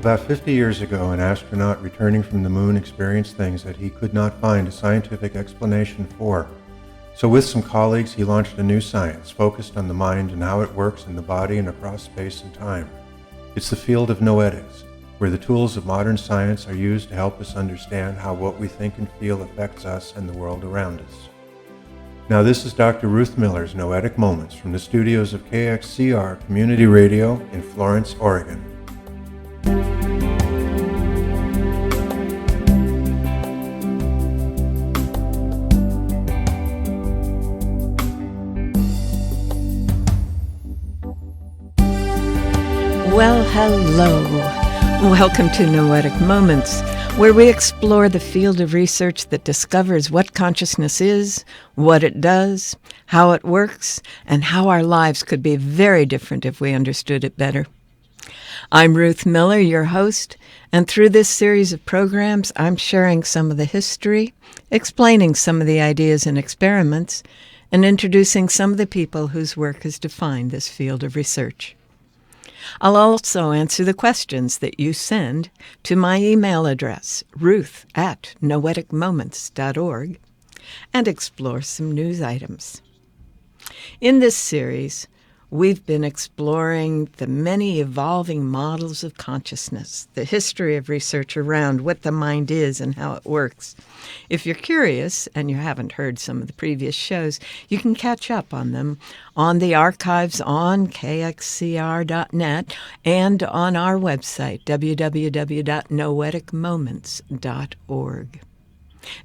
About 50 years ago, an astronaut returning from the moon experienced things that he could not find a scientific explanation for. So with some colleagues, he launched a new science focused on the mind and how it works in the body and across space and time. It's the field of Noetics, where the tools of modern science are used to help us understand how what we think and feel affects us and the world around us. Now this is Dr. Ruth Miller's Noetic Moments from the studios of KXCR Community Radio in Florence, Oregon. Well, hello. Welcome to Noetic Moments, where we explore the field of research that discovers what consciousness is, what it does, how it works, and how our lives could be very different if we understood it better. I'm Ruth Miller, your host, and through this series of programs, I'm sharing some of the history, explaining some of the ideas and experiments, and introducing some of the people whose work has defined this field of research. I'll also answer the questions that you send to my email address, ruth@noeticmoments.org, and explore some news items. In this series, we've been exploring the many evolving models of consciousness, the history of research around what the mind is and how it works. If you're curious and you haven't heard some of the previous shows, you can catch up on them on the archives on KXCR.net and on our website, www.noeticmoments.org.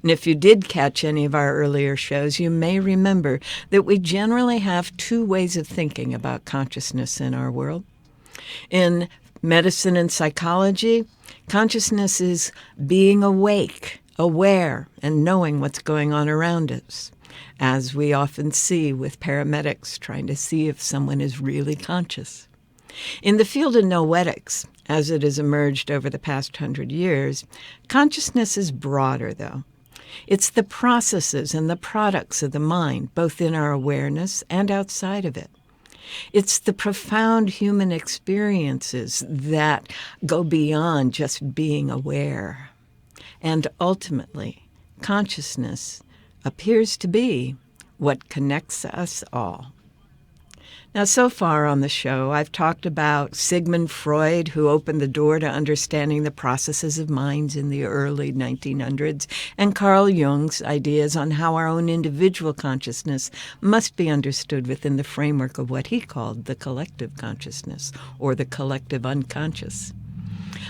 And if you did catch any of our earlier shows, you may remember that we generally have two ways of thinking about consciousness in our world. In medicine and psychology, consciousness is being awake, aware, and knowing what's going on around us, as we often see with paramedics trying to see if someone is really conscious. In the field of noetics, as it has emerged over the past 100 years, consciousness is broader, though. It's the processes and the products of the mind, both in our awareness and outside of it. It's the profound human experiences that go beyond just being aware. And ultimately, consciousness appears to be what connects us all. Now, so far on the show, I've talked about Sigmund Freud, who opened the door to understanding the processes of minds in the early 1900s, and Carl Jung's ideas on how our own individual consciousness must be understood within the framework of what he called the collective consciousness, or the collective unconscious.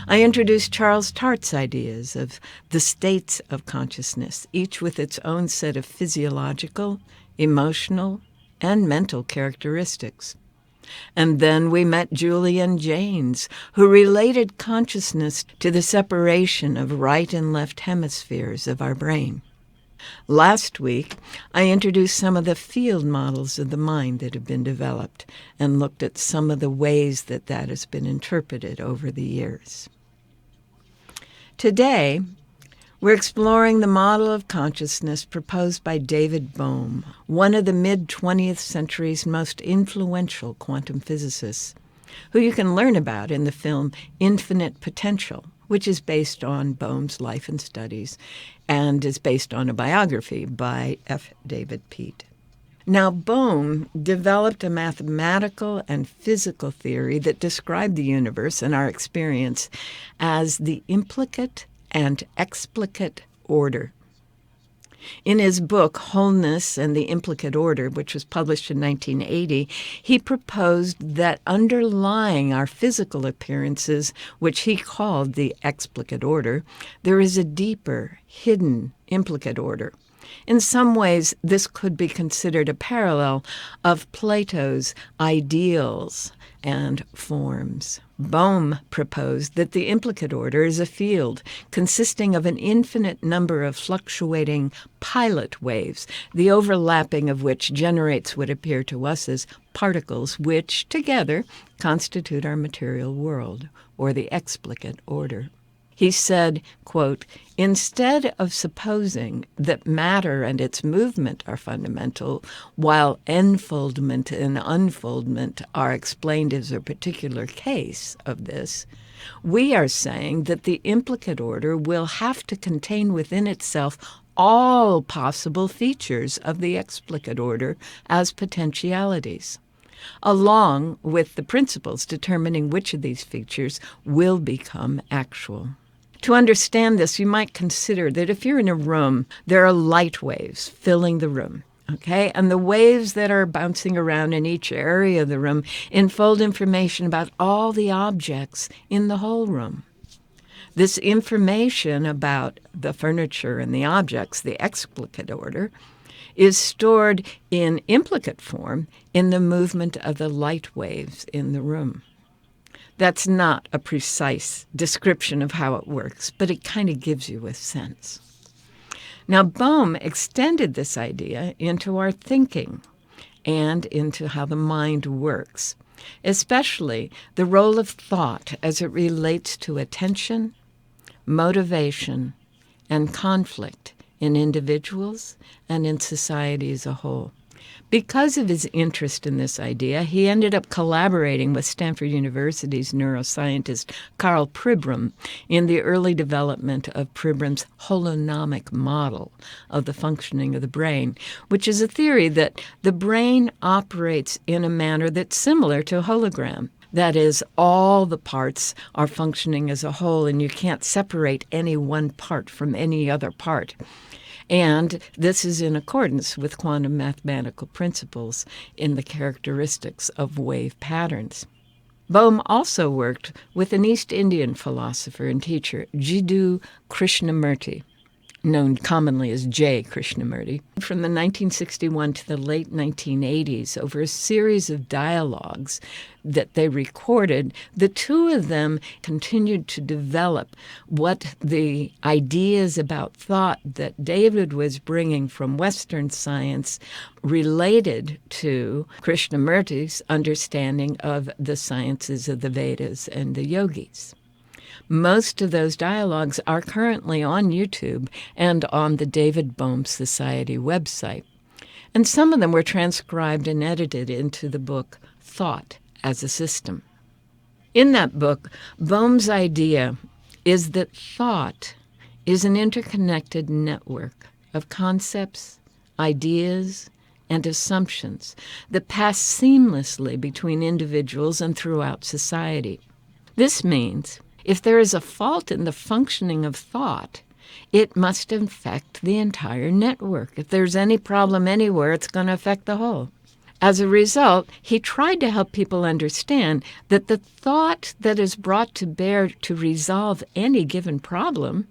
I introduced Charles Tart's ideas of the states of consciousness, each with its own set of physiological, emotional, and mental characteristics. And then we met Julian Jaynes, who related consciousness to the separation of right and left hemispheres of our brain. Last week, I introduced some of the field models of the mind that have been developed and looked at some of the ways that that has been interpreted over the years. Today, we're exploring the model of consciousness proposed by David Bohm, one of the mid-20th century's most influential quantum physicists, who you can learn about in the film Infinite Potential, which is based on Bohm's life and studies and is based on a biography by F. David Peat. Now, Bohm developed a mathematical and physical theory that described the universe and our experience as the implicate and explicate order. In his book, Wholeness and the Implicate Order, which was published in 1980, he proposed that underlying our physical appearances, which he called the explicate order, there is a deeper, hidden implicate order. In some ways, this could be considered a parallel of Plato's ideals and forms. Bohm proposed that the implicate order is a field consisting of an infinite number of fluctuating pilot waves, the overlapping of which generates what appear to us as particles which, together, constitute our material world, or the explicate order. He said, quote, "Instead of supposing that matter and its movement are fundamental, while enfoldment and unfoldment are explained as a particular case of this, We are saying that the implicate order will have to contain within itself all possible features of the explicate order as potentialities, along with the principles determining which of these features will become actual. To understand this, you might consider that if you're in a room, there are light waves filling the room. Okay, and the waves that are bouncing around in each area of the room enfold information about all the objects in the whole room. This information about the furniture and the objects, the explicate order, is stored in implicate form in the movement of the light waves in the room. That's not a precise description of how it works, but it kind of gives you a sense. Now, Bohm extended this idea into our thinking and into how the mind works, especially the role of thought as it relates to attention, motivation, and conflict in individuals and in society as a whole. Because of his interest in this idea, he ended up collaborating with Stanford University's neuroscientist Karl Pribram in the early development of Pribram's holonomic model of the functioning of the brain, which is a theory that the brain operates in a manner that's similar to a hologram. That is, all the parts are functioning as a whole, and you can't separate any one part from any other part. And this is in accordance with quantum mathematical principles in the characteristics of wave patterns. Bohm also worked with an East Indian philosopher and teacher, Jiddu Krishnamurti, known commonly as J. Krishnamurti, from the 1961 to the late 1980s. Over a series of dialogues that they recorded, the two of them continued to develop what the ideas about thought that David was bringing from Western science related to Krishnamurti's understanding of the sciences of the Vedas and the yogis. Most of those dialogues are currently on YouTube and on the David Bohm Society website. And some of them were transcribed and edited into the book Thought as a System. In that book, Bohm's idea is that thought is an interconnected network of concepts, ideas, and assumptions that pass seamlessly between individuals and throughout society. This means if there is a fault in the functioning of thought, it must affect the entire network. If there's any problem anywhere, it's going to affect the whole. As a result, he tried to help people understand that the thought that is brought to bear to resolve any given problem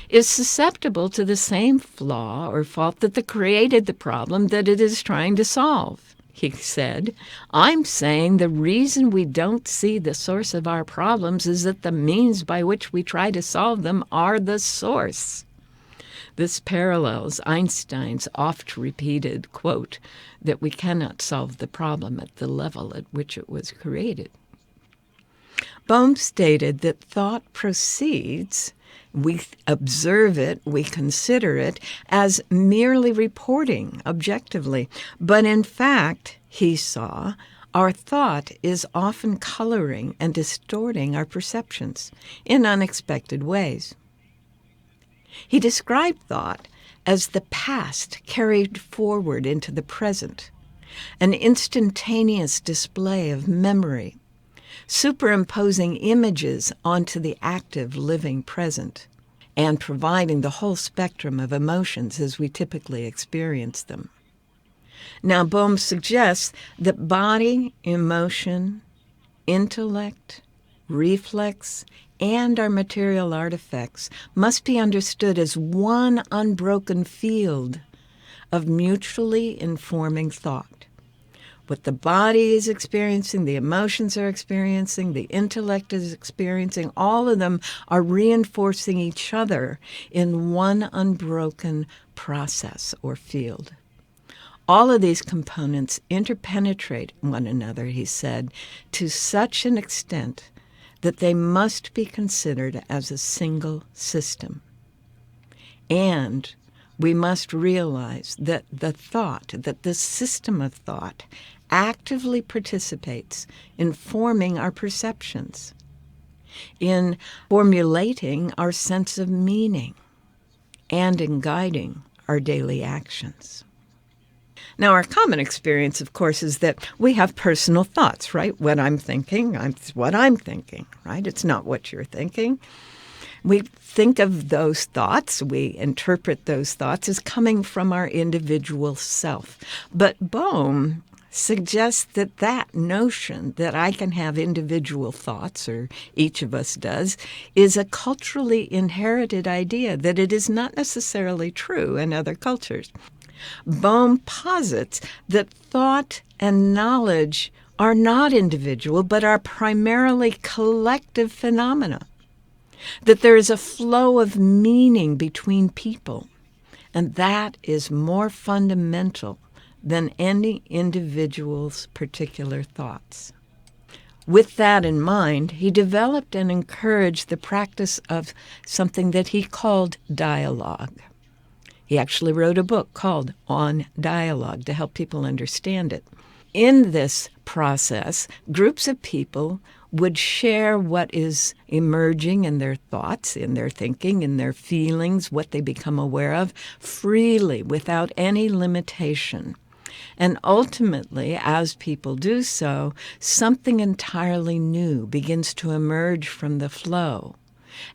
is susceptible to the same flaw or fault that created the problem that it is trying to solve. He said, I'm saying the reason we don't see the source of our problems is that the means by which we try to solve them are the source. This parallels Einstein's oft-repeated quote that we cannot solve the problem at the level at which it was created. Bohm stated that thought proceeds, we observe it, we consider it as merely reporting objectively. But in fact, he saw, our thought is often coloring and distorting our perceptions in unexpected ways. He described thought as the past carried forward into the present, an instantaneous display of memory, superimposing images onto the active, living present, and providing the whole spectrum of emotions as we typically experience them. Now, Bohm suggests that body, emotion, intellect, reflex, and our material artifacts must be understood as one unbroken field of mutually informing thought. What the body is experiencing, the emotions are experiencing, the intellect is experiencing, all of them are reinforcing each other in one unbroken process or field. All of these components interpenetrate one another, he said, to such an extent that they must be considered as a single system. And we must realize that the system of thought actively participates in forming our perceptions. in formulating our sense of meaning and in guiding our daily actions. Now, our common experience, of course, is that we have personal thoughts, right? What I'm thinking, it's what I'm thinking, right? It's not what you're thinking. We think of those thoughts, we interpret those thoughts as coming from our individual self. But Bohm suggests that that notion that I can have individual thoughts, or each of us does, is a culturally inherited idea, that it is not necessarily true in other cultures. Bohm posits that thought and knowledge are not individual, but are primarily collective phenomena, that there is a flow of meaning between people, and that is more fundamental than any individual's particular thoughts. With that in mind, he developed and encouraged the practice of something that he called dialogue. He actually wrote a book called On Dialogue to help people understand it. In this process, groups of people would share what is emerging in their thoughts, in their thinking, in their feelings, what they become aware of, freely, without any limitation. And ultimately, as people do so, something entirely new begins to emerge from the flow,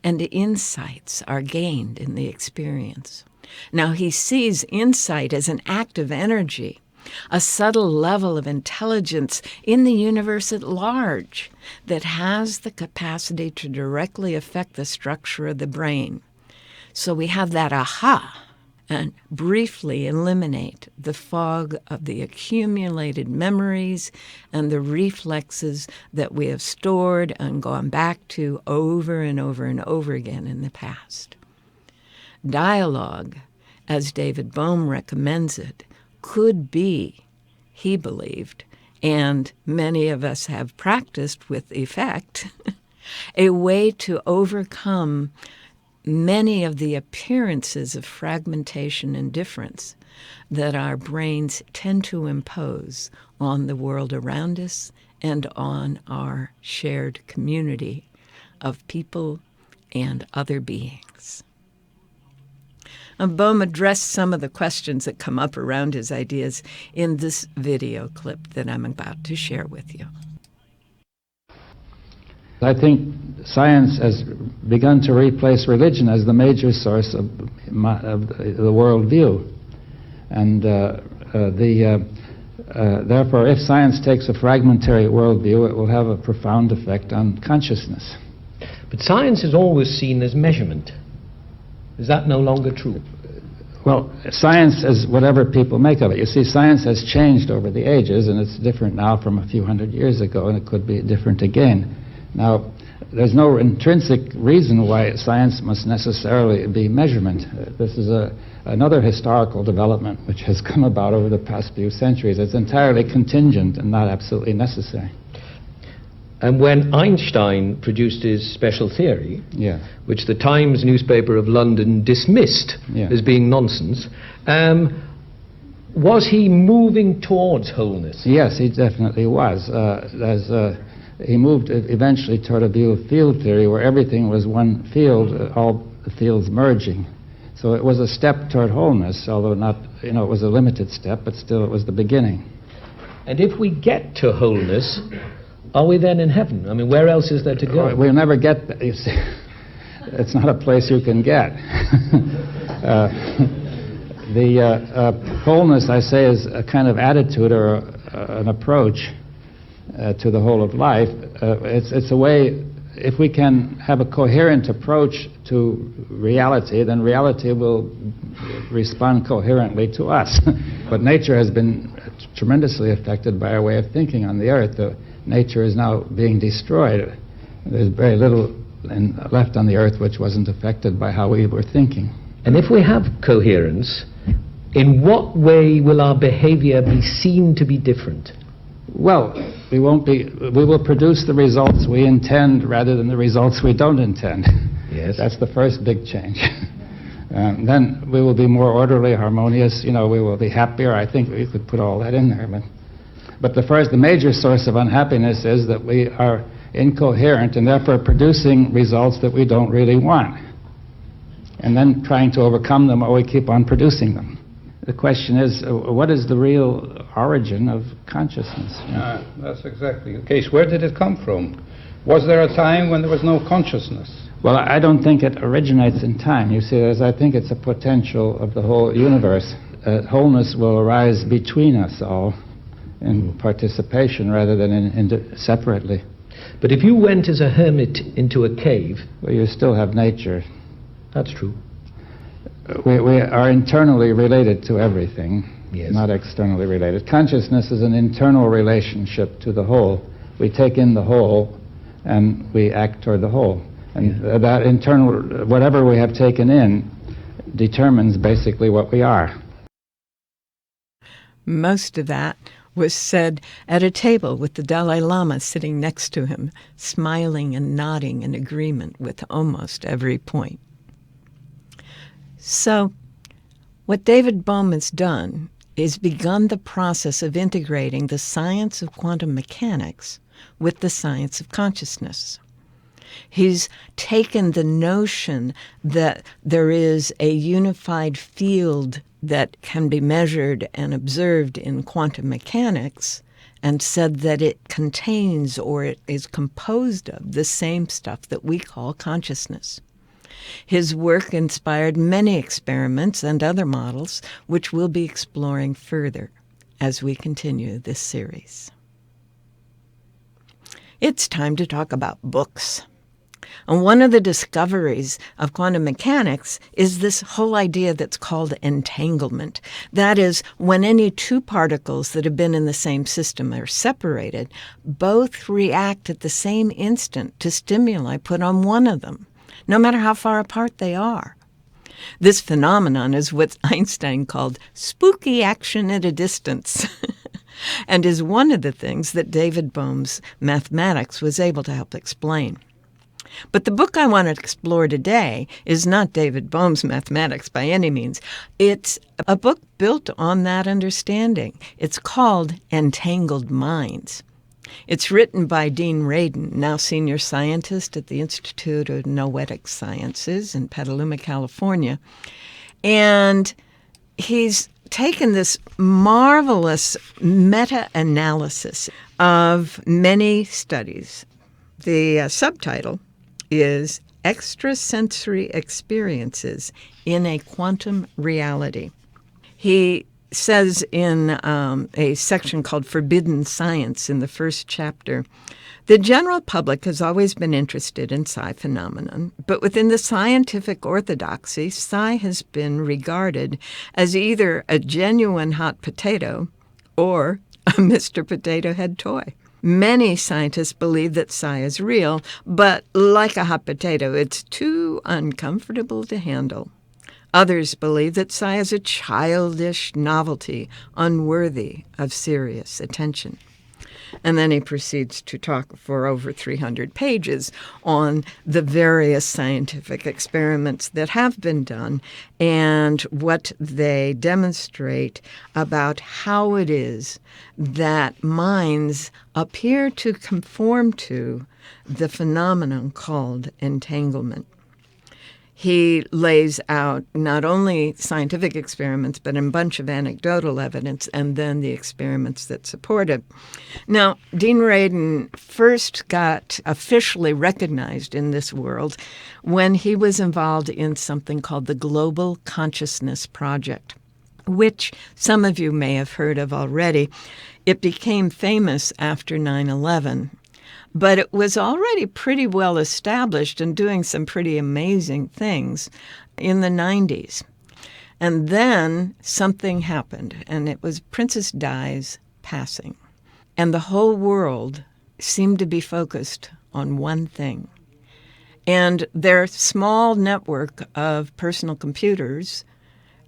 and insights are gained in the experience. Now, he sees insight as an active energy, a subtle level of intelligence in the universe at large that has the capacity to directly affect the structure of the brain. So we have that aha, and briefly eliminate the fog of the accumulated memories and the reflexes that we have stored and gone back to over and over and over again in the past. Dialogue, as David Bohm recommends it, could be, he believed, and many of us have practiced with effect, a way to overcome many of the appearances of fragmentation and difference that our brains tend to impose on the world around us and on our shared community of people and other beings. Bohm addressed some of the questions that come up around his ideas in this video clip that I'm about to share with you. I think science has begun to replace religion as the major source of the worldview. And therefore, if science takes a fragmentary worldview, it will have a profound effect on consciousness. But science is always seen as measurement. Is that no longer true? Well, science is whatever people make of it. You see, science has changed over the ages, and it's different now from a few hundred years ago, and it could be different again. Now, there's no intrinsic reason why science must necessarily be measurement. This is another historical development which has come about over the past few centuries. It's entirely contingent and not absolutely necessary. And when Einstein produced his special theory, which the Times newspaper of London dismissed as being nonsense, was he moving towards wholeness? Yes, he definitely was. He moved eventually toward a view of field theory where everything was one field, all the fields merging. So it was a step toward wholeness, although not, it was a limited step, but still it was the beginning. And if we get to wholeness, are we then in heaven? I mean, where else is there to go? We'll never get there, you see. It's not a place you can get. Wholeness, I say, is a kind of attitude or an approach to the whole of life. It's a way, if we can have a coherent approach to reality, then reality will respond coherently to us. But nature has been tremendously affected by our way of thinking on the earth. Nature is now being destroyed. There's very little left on the earth which wasn't affected by how we were thinking. And if we have coherence, in what way will our behavior be seen to be different? Well, we will produce the results we intend rather than the results we don't intend. Yes. That's the first big change. Then we will be more orderly, harmonious, we will be happier. I think we could put all that in there. But the major source of unhappiness is that we are incoherent and therefore producing results that we don't really want, and then trying to overcome them, or we keep on producing them. The question is, what is the real origin of consciousness? That's exactly the case. Where did it come from? Was there a time when there was no consciousness? Well, I don't think it originates in time. You see, I think it's a potential of the whole universe. Wholeness will arise between us all in participation rather than separately. But if you went as a hermit into a cave... Well, you still have nature. That's true. We are internally related to everything, yes, not externally related. Consciousness is an internal relationship to the whole. We take in the whole and we act toward the whole. And that internal, whatever we have taken in, determines basically what we are. Most of that was said at a table with the Dalai Lama sitting next to him, smiling and nodding in agreement with almost every point. So, what David Bohm has done is begun the process of integrating the science of quantum mechanics with the science of consciousness. He's taken the notion that there is a unified field that can be measured and observed in quantum mechanics and said that it contains or it is composed of the same stuff that we call consciousness. His work inspired many experiments and other models, which we'll be exploring further as we continue this series. It's time to talk about books. And one of the discoveries of quantum mechanics is this whole idea that's called entanglement. That is, when any two particles that have been in the same system are separated, both react at the same instant to stimuli put on one of them, no matter how far apart they are. This phenomenon is what Einstein called spooky action at a distance, and is one of the things that David Bohm's mathematics was able to help explain. But the book I want to explore today is not David Bohm's mathematics by any means. It's a book built on that understanding. It's called Entangled Minds. It's written by Dean Rayden, now senior scientist at the Institute of Noetic Sciences in Petaluma, California. And he's taken this marvelous meta-analysis of many studies. The subtitle is Extrasensory Experiences in a Quantum Reality. He says in a section called Forbidden Science in the first chapter, the general public has always been interested in psi phenomenon, but within the scientific orthodoxy, psi has been regarded as either a genuine hot potato or a Mr. Potato Head toy. Many scientists believe that psi is real, but like a hot potato, it's too uncomfortable to handle. Others believe that psi is a childish novelty, unworthy of serious attention. And then he proceeds to talk for over 300 pages on the various scientific experiments that have been done and what they demonstrate about how it is that minds appear to conform to the phenomenon called entanglement. He lays out not only scientific experiments, but a bunch of anecdotal evidence, and then the experiments that support it. Now, Dean Rayden first got officially recognized in this world when he was involved in something called the Global Consciousness Project, which some of you may have heard of already. It became famous after 9/11. But it was already pretty well established and doing some pretty amazing things in the 90s. And then something happened, and it was Princess Di's passing. And the whole world seemed to be focused on one thing. And their small network of personal computers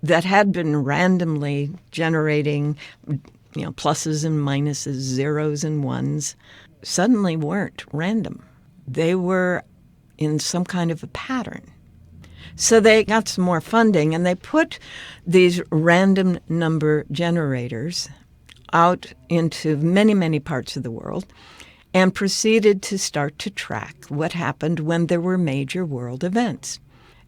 that had been randomly generating, pluses and minuses, zeros and ones, suddenly weren't random. They were in some kind of a pattern. So they got some more funding, and they put these random number generators out into many, many parts of the world. and proceeded to start to track what happened when there were major world events.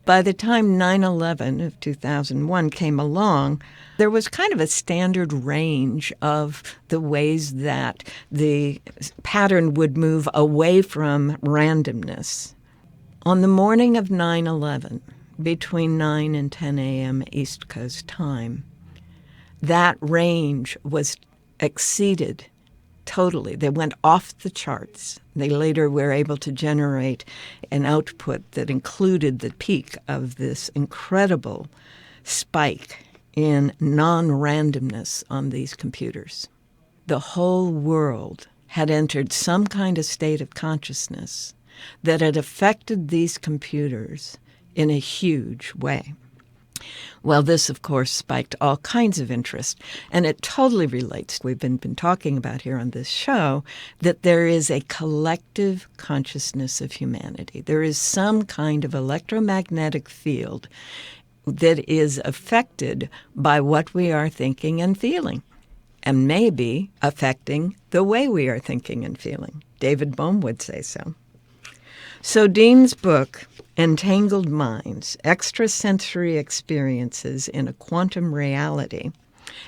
By the time 9/11 of 2001 came along, there was kind of a standard range of the ways that the pattern would move away from randomness. On the morning of 9/11, between 9 and 10 a.m. East Coast time, that range was exceeded totally. They went off the charts. They later were able to generate an output that included the peak of this incredible spike in non-randomness on these computers. The whole world had entered some kind of state of consciousness that had affected these computers in a huge way. Well, this, of course, spiked all kinds of interest, and it totally relates. We've been talking about here on this show that there is a collective consciousness of humanity. There is some kind of electromagnetic field that is affected by what we are thinking and feeling, and maybe affecting the way we are thinking and feeling. David Bohm would say so. So Dean's book, Entangled Minds, Extrasensory Experiences in a Quantum Reality,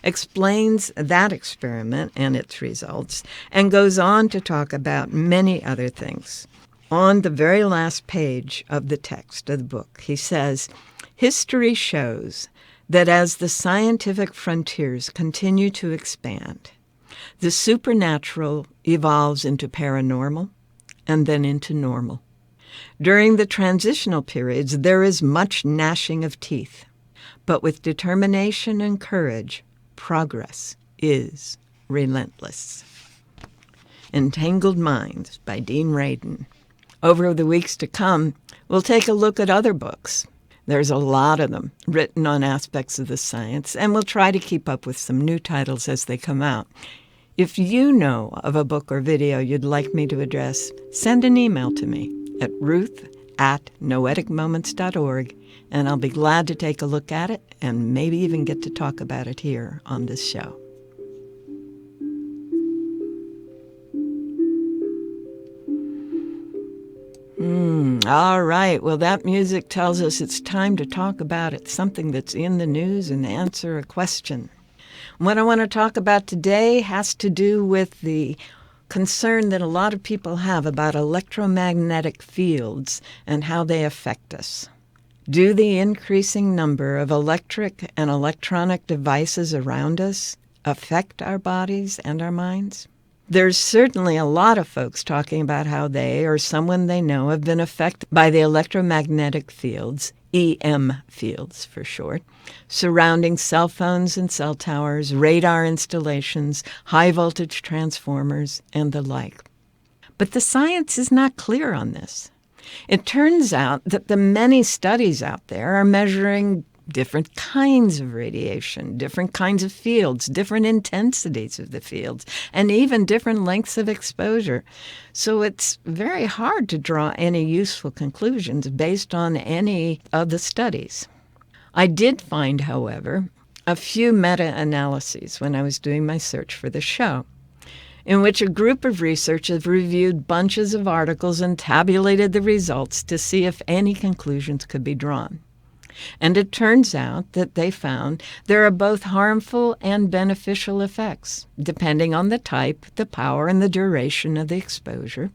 explains that experiment and its results and goes on to talk about many other things. On the very last page of the text of the book, he says, "History shows that as the scientific frontiers continue to expand, the supernatural evolves into paranormal and then into normal. During the transitional periods, there is much gnashing of teeth, but with determination and courage, progress is relentless." Entangled Minds by Dean Rayden. Over the weeks to come, we'll take a look at other books. There's a lot of them written on aspects of the science, and we'll try to keep up with some new titles as they come out. If you know of a book or video you'd like me to address, send an email to me at ruth@noeticmoments.org, and I'll be glad to take a look at it and maybe even get to talk about it here on this show. All right. Well, that music tells us it's time to talk about it, something that's in the news, and answer a question. What I want to talk about today has to do with the concern that a lot of people have about electromagnetic fields and how they affect us. Do the increasing number of electric and electronic devices around us affect our bodies and our minds? There's certainly a lot of folks talking about how they or someone they know have been affected by the electromagnetic fields, EM fields for short, surrounding cell phones and cell towers, radar installations, high-voltage transformers, and the like. But the science is not clear on this. It turns out that the many studies out there are measuring different kinds of radiation, different kinds of fields, different intensities of the fields, and even different lengths of exposure. So it's very hard to draw any useful conclusions based on any of the studies. I did find, however, a few meta-analyses when I was doing my search for the show, in which a group of researchers reviewed bunches of articles and tabulated the results to see if any conclusions could be drawn. And it turns out that they found there are both harmful and beneficial effects, depending on the type, the power, and the duration of the exposure.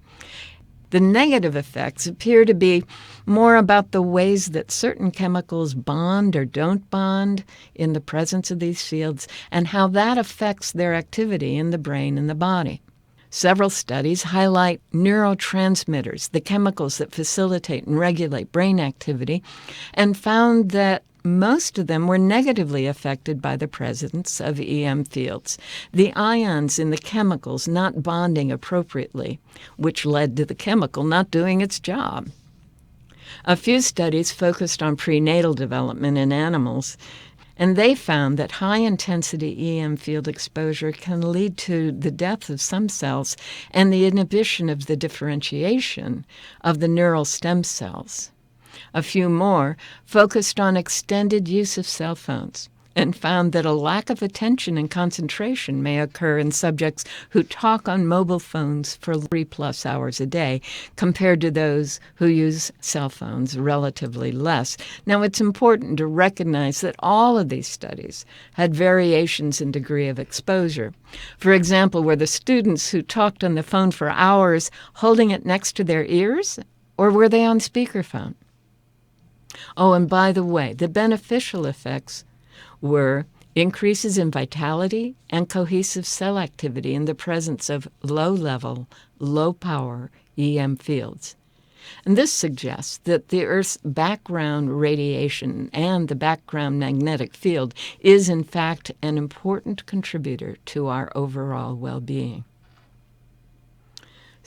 The negative effects appear to be more about the ways that certain chemicals bond or don't bond in the presence of these fields, and how that affects their activity in the brain and the body. Several studies highlight neurotransmitters, the chemicals that facilitate and regulate brain activity, and found that most of them were negatively affected by the presence of EM fields, the ions in the chemicals not bonding appropriately, which led to the chemical not doing its job. A few studies focused on prenatal development in animals, and they found that high-intensity EM field exposure can lead to the death of some cells and the inhibition of the differentiation of the neural stem cells. A few more focused on extended use of cell phones, and found that a lack of attention and concentration may occur in subjects who talk on mobile phones for 3+ hours a day compared to those who use cell phones relatively less. Now, it's important to recognize that all of these studies had variations in degree of exposure. For example, were the students who talked on the phone for hours holding it next to their ears, or were they on speakerphone? Oh, and by the way, the beneficial effects were increases in vitality and cohesive cell activity in the presence of low-level, low-power EM fields. And this suggests that the Earth's background radiation and the background magnetic field is, in fact, an important contributor to our overall well-being.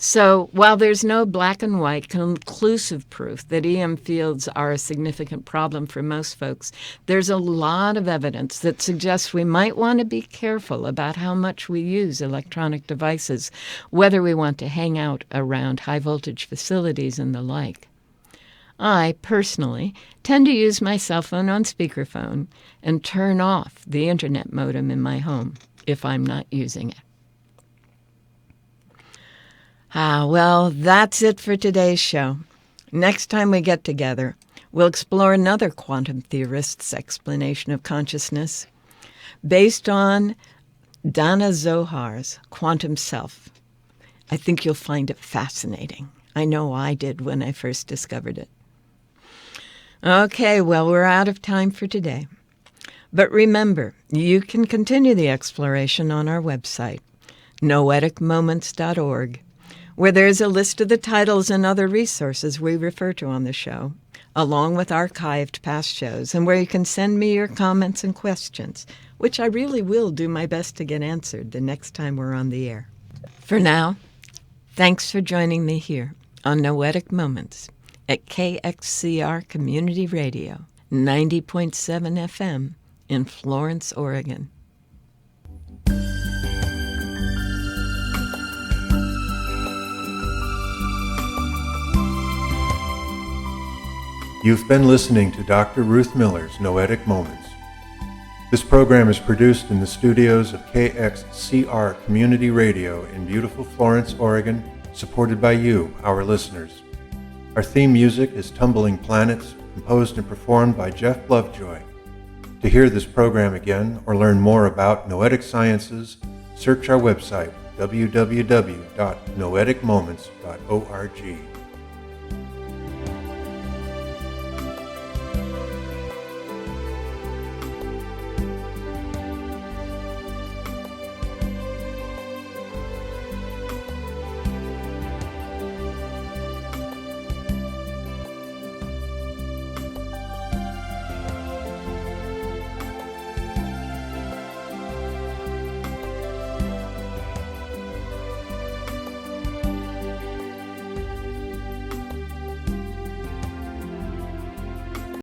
So, while there's no black and white conclusive proof that EM fields are a significant problem for most folks, there's a lot of evidence that suggests we might want to be careful about how much we use electronic devices, whether we want to hang out around high-voltage facilities and the like. I, personally, tend to use my cell phone on speakerphone and turn off the internet modem in my home if I'm not using it. Well, that's it for today's show. Next time we get together, we'll explore another quantum theorist's explanation of consciousness based on Dana Zohar's quantum self. I think you'll find it fascinating. I know I did when I first discovered it. Okay, well, we're out of time for today. But remember, you can continue the exploration on our website, noeticmoments.org, where there's a list of the titles and other resources we refer to on the show, along with archived past shows, and where you can send me your comments and questions, which I really will do my best to get answered the next time we're on the air. For now, thanks for joining me here on Noetic Moments at KXCR Community Radio, 90.7 FM in Florence, Oregon. You've been listening to Dr. Ruth Miller's Noetic Moments. This program is produced in the studios of KXCR Community Radio in beautiful Florence, Oregon, supported by you, our listeners. Our theme music is Tumbling Planets, composed and performed by Jeff Lovejoy. To hear this program again or learn more about Noetic sciences, search our website, www.noeticmoments.org.